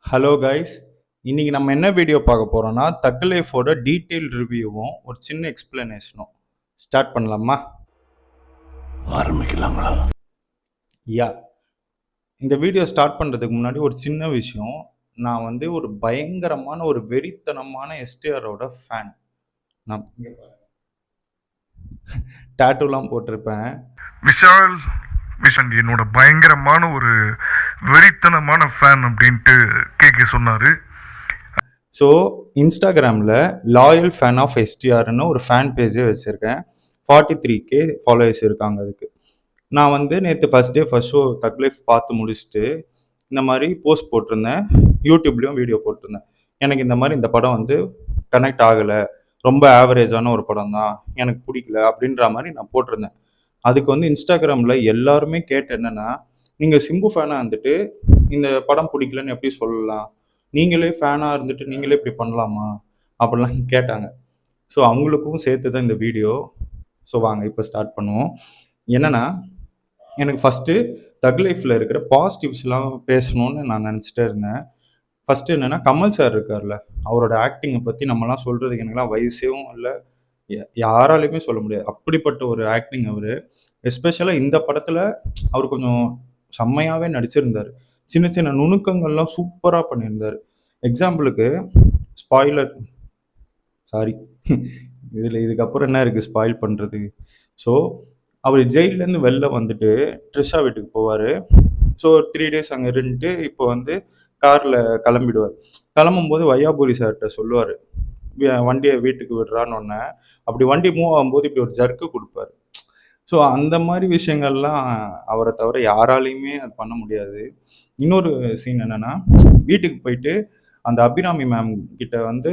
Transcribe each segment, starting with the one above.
Hello guys. இன்னைக்கு நம்ம என்ன வீடியோ பார்க்க போறோம்னா, தக் லைஃபோட டீட்டெயில் ரிவ்யூவும் ஒரு சின்ன எக்ஸ்பிளனேஷனும் ஸ்டார்ட் பண்ணலாமா? ஆரம்பிக்கலாங்களா? யா. இந்த வீடியோ ஸ்டார்ட் பண்றதுக்கு முன்னாடி ஒரு சின்ன விஷயம். நான் வந்து ஒரு பயங்கரமான ஒரு வெறித்தனமான எஸ்டிஆரோட ஃபேன். நான் டாட்டூலாம் போட்டிருப்பேன். விஷால் விஷன் என்னோட பயங்கரமான ஒரு வெறித்தனமான ஃபேன் அப்படின்ட்டு கேட்க சொன்னாரு. ஸோ இன்ஸ்டாகிராமில் லாயல் ஃபேன் ஆஃப் எஸ்டிஆர்னு ஒரு ஃபேன் பேஜே வச்சுருக்கேன். 43K ஃபாலோவர்ஸ் இருக்காங்க அதுக்கு. நான் வந்து நேற்று ஃபஸ்ட் ஷோ தக் லைஃப் பார்த்து முடிச்சுட்டு இந்த மாதிரி போஸ்ட் போட்டிருந்தேன். யூடியூப்லேயும் வீடியோ போட்டிருந்தேன். எனக்கு இந்த மாதிரி இந்த படம் வந்து கனெக்ட் ஆகலை, ரொம்ப ஆவரேஜான ஒரு படம் தான், எனக்கு பிடிக்கல அப்படின்ற மாதிரி நான் போட்டிருந்தேன். அதுக்கு வந்து இன்ஸ்டாகிராமில் எல்லாருமே கேட்ட என்னென்னா, நீங்கள் சிம்பு ஃபேனாக இருந்துட்டு இந்த படம் பிடிக்கலன்னு எப்படி சொல்லலாம், நீங்களே ஃபேனாக இருந்துட்டு நீங்களே இப்படி பண்ணலாமா அப்படிலாம் கேட்டாங்க. ஸோ அவங்களுக்கும் சேர்த்து தான் இந்த வீடியோ. ஸோ வாங்க இப்போ ஸ்டார்ட் பண்ணுவோம். என்னென்னா, எனக்கு ஃபஸ்ட்டு தக் லைஃப்பில் இருக்கிற பாசிட்டிவ்ஸ்லாம் பேசணும்னு நான் நினச்சிட்டே இருந்தேன். ஃபஸ்ட்டு என்னென்னா, கமல் சார் இருக்கார்ல, அவரோட ஆக்டிங்கை பற்றி நம்மலாம் சொல்கிறதுக்கு எனக்குலாம் வயசேவும் இல்லை, யாராலையுமே சொல்ல முடியாது. அப்படிப்பட்ட ஒரு ஆக்டிங் அவர். எஸ்பெஷலாக இந்த படத்தில் அவர் கொஞ்சம் செம்மையாகவே நடிச்சிருந்தார். சின்ன சின்ன நுணுக்கங்கள்லாம் சூப்பராக பண்ணியிருந்தார். எக்ஸாம்பிளுக்கு ஸ்பாய்லர், சாரி, இதுக்கப்புறம் என்ன இருக்குது ஸ்பாயில் பண்ணுறதுக்கு. ஸோ அவர் ஜெயிலேருந்து வெளில வந்துட்டு ட்ரிஷா வீட்டுக்கு போவார். ஸோ 3 days அங்கே இருந்துட்டு இப்போ வந்து காரில் கிளம்பிடுவார். கிளம்பும்போது வையாபுரி சார்கிட்ட சொல்லுவார், வண்டியை வீட்டுக்கு விடுறான்னு ஒன்று. அப்படி வண்டி மூவ் ஆகும்போது இப்படி ஒரு ஜர்க்கு கொடுப்பாரு. ஸோ அந்த மாதிரி விஷயங்கள்லாம் அவரை தவிர யாராலையுமே அது பண்ண முடியாது. இன்னொரு சீன் என்னென்னா, வீட்டுக்கு போயிட்டு அந்த அபிராமி மேம் கிட்ட வந்து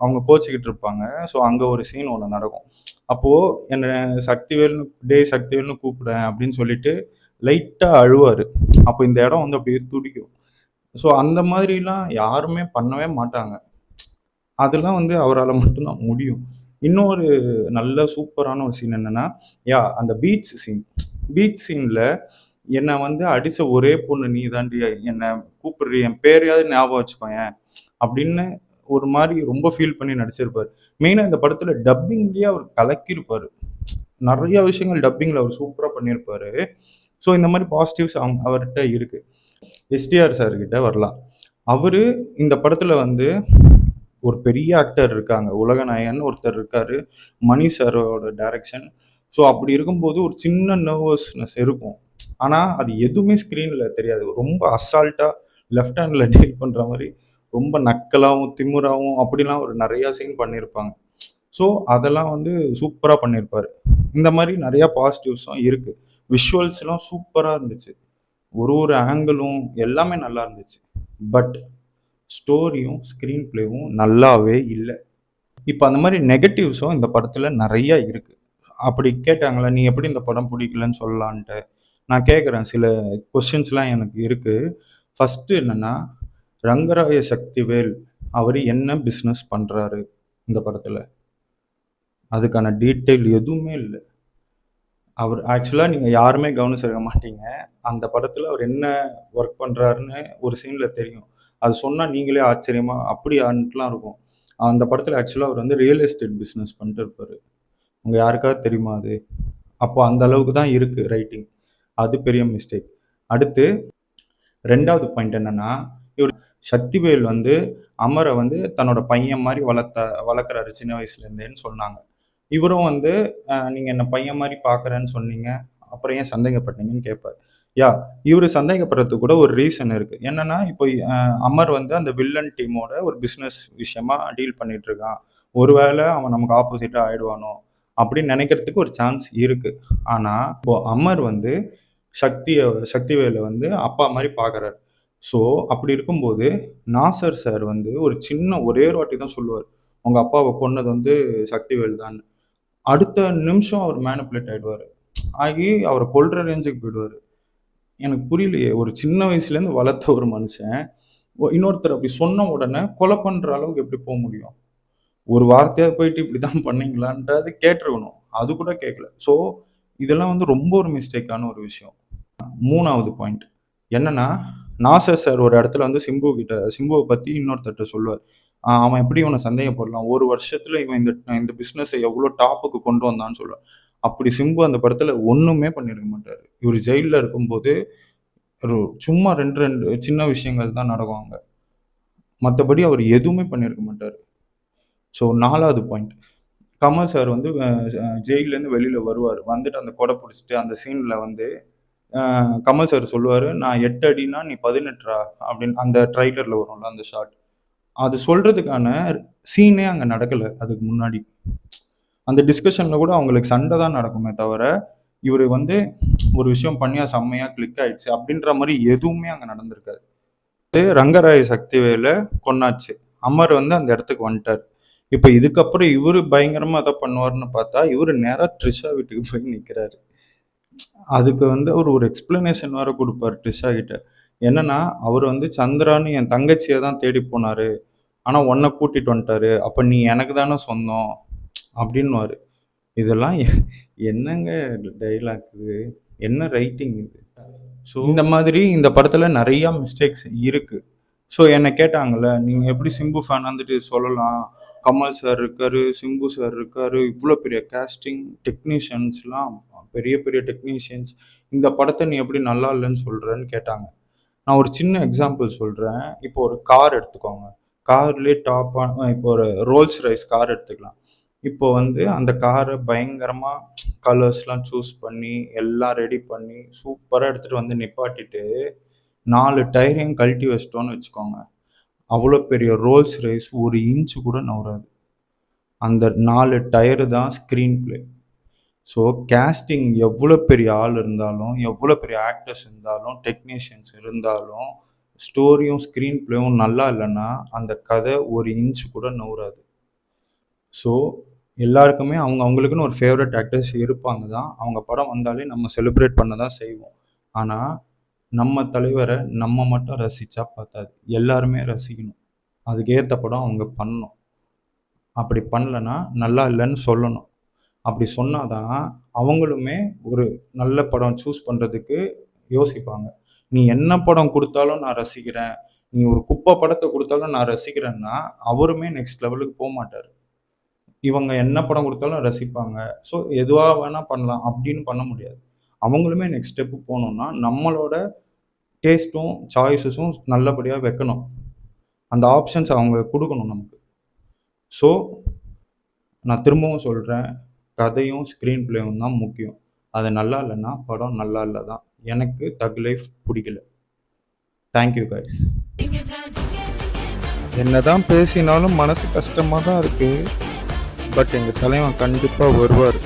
அவங்க கோச்சிக்கிட்டு இருப்பாங்க. ஸோ அங்கே ஒரு சீன் ஒன்று நடக்கும். அப்போது என்னை சக்திவேல்னு கூப்பிடுறேன் அப்படின்னு சொல்லிட்டு லைட்டாக அழுவார். அப்போ இந்த இடம் வந்து அப்படியே துடிக்கும். ஸோ அந்த மாதிரிலாம் யாருமே பண்ணவே மாட்டாங்க. அதெல்லாம் வந்து அவரால் மட்டும்தான் முடியும். இன்னொரு நல்ல சூப்பரான ஒரு சீன் என்னென்னா, அந்த பீச் சீனில் என்னை வந்து அடித்த ஒரே பொண்ணு நீ தாண்டி, என்னை கூப்பிடுறீ, என் பேரையாவது ஞாபகம் வச்சுக்கோயேன் அப்படின்னு ஒரு மாதிரி ரொம்ப ஃபீல் பண்ணி நடிச்சிருப்பார். மெயினாக இந்த படத்தில் டப்பிங்லேயே அவர் கலக்கியிருப்பார். நிறைய விஷயங்கள் டப்பிங்கில் அவர் சூப்பராக பண்ணியிருப்பார். ஸோ இந்த மாதிரி பாசிட்டிவ்ஸ் அவர்கிட்ட இருக்குது. எஸ்டிஆர் சார்கிட்ட வரலாம். அவர் இந்த படத்தில் வந்து ஒரு பெரிய ஆக்டர் இருக்காங்க, உலகநாயகன் ஒருத்தர் இருக்கார், மணி சாரோட டைரக்ஷன். ஸோ அப்படி இருக்கும்போது ஒரு சின்ன நர்வஸ்னஸ் இருக்கும். ஆனால் அது எதுவுமே ஸ்க்ரீனில் தெரியாது. ரொம்ப அசால்ட்டாக லெஃப்ட் ஹேண்டில் டீல் பண்ணுற மாதிரி ரொம்ப நக்கலாகவும் திமுறாகவும் அப்படிலாம் ஒரு நிறையா சீன் பண்ணியிருப்பாங்க. ஸோ அதெல்லாம் வந்து சூப்பராக பண்ணியிருப்பார். இந்த மாதிரி நிறையா பாசிட்டிவ்ஸும் இருக்குது. விஷுவல்ஸ்லாம் சூப்பராக இருந்துச்சு. ஒரு ஆங்கிளும் எல்லாமே நல்லா இருந்துச்சு. பட் ஸ்டோரியும் ஸ்க்ரீன் பிளேவும் நல்லாவே இல்லை. இப்போ அந்த மாதிரி நெகட்டிவ்ஸும் இந்த படத்தில் நிறையா இருக்குது. அப்படி கேட்டாங்களா, நீ எப்படி இந்த படம் பிடிக்கலன்னு சொல்லலான்ட்டு நான் கேட்குறேன். சில கொஸ்டின்ஸ்லாம் எனக்கு இருக்குது. ஃபஸ்ட்டு என்னென்னா, ரங்கராய சக்திவேல் அவர் என்ன பிஸ்னஸ் பண்ணுறாரு இந்த படத்தில், அதுக்கான டீட்டெயில் எதுவுமே இல்லை. அவர் ஆக்சுவலாக நீங்கள் யாருமே கவனிச்சிருக்க மாட்டீங்க. அந்த படத்தில் அவர் என்ன ஒர்க் பண்ணுறாருன்னு ஒரு சீனில் தெரியும். அது சொன்னால் நீங்களே ஆச்சரியமாக அப்படியான்ட்டுலாம் இருக்கும். அந்த படத்தில் ஆக்சுவலாக அவர் வந்து ரியல் எஸ்டேட் பிஸ்னஸ் பண்ணிட்டு இருப்பார். உங்கள் யாருக்காவது தெரியுமா அது? அப்போ அந்த அளவுக்கு தான் இருக்குது ரைட்டிங். அது பெரிய மிஸ்டேக். அடுத்து 2வது பாயிண்ட் என்னென்னா, இவர் சக்திவேல் வந்து அமரை வந்து தன்னோட பையன் மாதிரி வளர்க்குறாரு சின்ன வயசுலேருந்தேன்னு சொன்னாங்க. இவரும் வந்து நீங்கள் என்ன பையன் மாதிரி பார்க்குறேன்னு சொன்னீங்க, அப்புறம் ஏன் சந்தேகப்பட்டீங்கன்னு கேட்பார். இவர் சந்தேகப்படுறதுக்கு கூட ஒரு ரீசன் இருக்குது. என்னென்னா, இப்போ அமர் வந்து அந்த வில்லன் டீமோட ஒரு பிஸ்னஸ் விஷயமா டீல் பண்ணிட்டு இருக்கான். ஒருவேளை அவன் நமக்கு ஆப்போசிட்டாக ஆயிடுவானோ அப்படின்னு நினைக்கிறதுக்கு ஒரு சான்ஸ் இருக்குது. ஆனால் இப்போ அமர் வந்து சக்திவேலை வந்து அப்பா மாதிரி பார்க்குறாரு. ஸோ அப்படி இருக்கும்போது நாசர் சார் வந்து ஒரு சின்ன ஒரே ஒரு வாட்டி தான் சொல்லுவார், உங்கள் அப்பாவை கொன்னது வந்து சக்திவேல் தான். அடுத்த நிமிஷம் அவர் மேனிப்புலேட் ஆகி அவரை கொல்ற ரேஞ்சுக்கு போயிடுவார். எனக்கு புரியலையே, ஒரு சின்ன வயசுலேருந்து வளர்த்த ஒரு மனுஷன் இன்னொருத்தர் அப்படி சொன்ன உடனே கொலை பண்ணுற அளவுக்கு எப்படி போக முடியும்? ஒரு வார்த்தையாக போயிட்டு இப்படி தான் பண்ணீங்களான்றது கேட்டிருக்கணும். அது கூட கேட்கல. ஸோ இதெல்லாம் வந்து ரொம்ப ஒரு மிஸ்டேக்கான ஒரு விஷயம். 3வது பாயிண்ட் என்னென்னா, நாசர் சார் ஒரு இடத்துல வந்து சிம்புவை பத்தி இன்னொருத்தர்ட்ட சொல்லுவார். அவன் எப்படி இவனை சந்தேகப்படலாம்? ஒரு வருஷத்துல இவன் இந்த இந்த பிசினஸை எவ்வளோ டாப்புக்கு கொண்டு வந்தான்னு சொல்லுவார். அப்படி சிம்பு அந்த படத்துல ஒண்ணுமே பண்ணியிருக்க மாட்டாரு. இவர் ஜெயில்ல இருக்கும்போது ஒரு சும்மா 2 சின்ன விஷயங்கள் தான் நடக்கும் அங்க. மத்தபடி அவர் எதுவுமே பண்ணியிருக்க மாட்டாரு. ஸோ 4வது பாயிண்ட். கமல் சார் வந்து ஜெயில்லேருந்து வெளியில வருவாரு. வந்துட்டு அந்த கொடை புடிச்சுட்டு அந்த சீன்ல வந்து கமல் சார் சொல்லுவாரு, "நான் 8 அடின்னா நீ 18'ரா" அப்படின்னு அந்த ட்ரைலர்ல வரும்ல அந்த ஷாட். அது சொல்றதுக்கான சீனே அங்க நடக்கல அதுக்கு முன்னாடி. அந்த டிஸ்கஷன்ல கூட அவங்களுக்கு சண்டை தான் நடக்குமே தவிர, இவரு வந்து ஒரு விஷயம் பண்ணி அது செம்மையா கிளிக் ஆயிடுச்சு அப்படின்ற மாரி எதுவுமே அங்க நடந்திருக்காது. ரங்கராய சக்திவேல கொன்னாச்சு. அமர் வந்து அந்த இடத்துக்கு வந்துட்டாரு. இப்ப இதுக்கப்புறம் இவரு பயங்கரமா எதா பண்ணுவாருன்னு பார்த்தா, இவரு நேரா ட்ரிஷா வீட்டுக்கு போய் நிக்கிறாரு. அதுக்கு வந்து அவரு ஒரு எக்ஸ்ப்ளனேஷன் வேற குடுப்பாரு ட்ரிஷா கிட்ட. என்னன்னா, அவரு வந்து சந்திரான்னு என் தங்கச்சிய தான் தேடி போனாரு. ஆனா உன்ன கூட்டிட்டு வந்துட்டாரு. அப்ப நீ எனக்கு தானே சொந்தம் அப்டின்னுவாரு. இதெல்லாம் என்னங்க டயலாக் இது? என்ன ரைட்டிங் இது? ஸோ இந்த மாதிரி இந்த படத்துல நெறைய மிஸ்டேக்ஸ் இருக்கு. ஸோ என்ன கேட்டாங்கல்ல, "நீங்க எப்படி சிம்பு ஃபேன் வந்துட்டு சொல்லலாம்? கமல் சார் இருக்காரு, சிம்பு சார் இருக்காரு, இவ்ளோ பெரிய கேஸ்டிங், டெக்னீஷியன்ஸ்லாம் பெரிய பெரிய டெக்னீஷியன்ஸ். இந்த படத்த நீ எப்படி நல்லா இல்லன்னு சொல்றன்னு?" கேட்டாங்க. நான் ஒரு சின்ன எக்ஸாம்பிள் சொல்றேன். இப்போ ஒரு கார் எடுத்துக்கோங்க. கார்லயே இப்போ ஒரு ரோல்ஸ் ராய்ஸ் கார் எடுத்துக்கலாம். இப்போ வந்து அந்த கார பயங்கரமா கலர்ஸ்லாம் சூஸ் பண்ணி, எல்லாம் ரெடி பண்ணி, சூப்பரா எடுத்துட்டு வந்து நிப்பாட்டிட்டு, 4 டயரையும் கழட்டி வச்சுட்டோம்னு வச்சுக்கோங்க. அவ்வளோ பெரிய ரோல்ஸ் ராய்ஸ் 1 இன்ச் கூட நகராது. அந்த 4 டயரு தான் ஸ்க்ரீன் பிளே. ஸோ கேஸ்டிங் எவ்வளோ பெரிய ஆள் இருந்தாலும், எவ்வளோ பெரிய ஆக்டர்ஸ் இருந்தாலும், டெக்னீஷியன்ஸ் இருந்தாலும், ஸ்டோரியும், ஸ்க்ரீன் பிளேவும் நல்லா இல்லன்னா, அந்த கதை 1 இன்ச் கூட நகராது. ஸோ எல்லாருக்குமே அவங்களுக்குன்னு ஒரு ஃபேவரட் ஆக்டர்ஸ் இருப்பாங்க தான். அவங்க படம் வந்தாலே நம்ம செலிப்ரேட் பண்ண தான் செய்வோம். ஆனா, நம்ம தலைவர நம்ம மட்டும் ரசிச்சா பத்தாது. எல்லாருமே ரசிக்கணும். அதுக்கு ஏத்த படம் அவங்க பண்ணணும். அப்படி பண்ணலன்னா, நல்லா இல்லன்னு சொல்லணும். அப்படி சொன்னா தான், அவங்களுமே ஒரு நல்ல படம் சூஸ் பண்றதுக்கு யோசிப்பாங்க. நீ என்ன படம் குடுத்தாலும் நான் ரசிக்கிறேன். நீ ஒரு குப்பை படத்த குடுத்தாலும் நான் ரசிக்கிறேன்னா, அவருமே நெக்ஸ்ட் லெவலுக்கு போமாட்டாரு. இவங்க என்ன படம் குடுத்தாலும் ரசிப்பாங்க. ஸோ எதுவா வேணா பண்ணலாம் அப்படின்னு பண்ண முடியாது. அவங்களுமே நெக்ஸ்ட் ஸ்டெப் போணும்னா, நம்மளோட டேஸ்ட்டும், சாய்ஸஸும் நல்லபடியா வைக்கணும். அந்த ஆப்ஷன்ஸ் அவங்க குடுக்கணும் நமக்கு. ஸோ நான் திரும்பவும் சொல்றேன். கதையும், ஸ்க்ரீன் பிளேவும் தான் முக்கியம். அது நல்லா இல்லன்னா, படம் நல்லா இல்ல தான். எனக்கு தக் லைஃப் புடிக்கல. Thank you guys. என்னதான் பேசினாலும் மனசு கஷ்டமா தான் இருக்கு. பட் எங்க தலைவன் கண்டிப்பா வருவாரு.